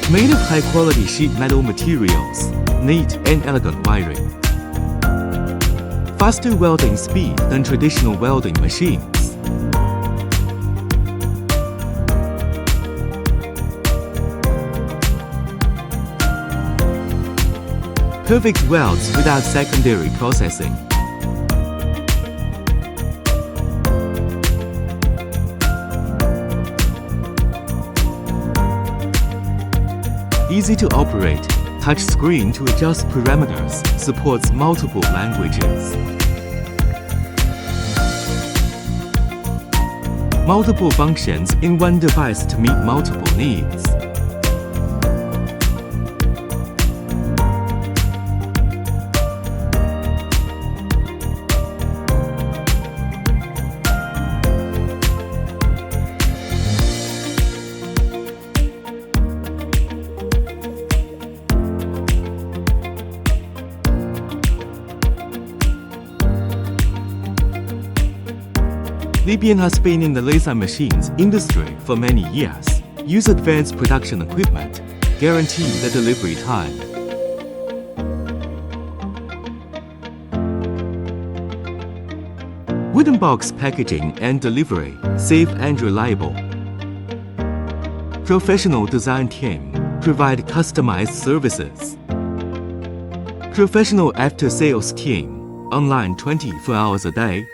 Made of high-quality sheet metal materials, neat and elegant wiring. Faster welding speed than traditional welding machines. Perfect welds without secondary processing. Easy to operate, touch screen to adjust parameters, supports multiple languages. Multiple functions in one device to meet multiple needs. Leapion has been in the laser machines industry for many years. Use advanced production equipment, guarantee the delivery time. Wooden box packaging and delivery, safe and reliable. Professional design team, provide customized services. Professional after-sales team, online 24 hours a day.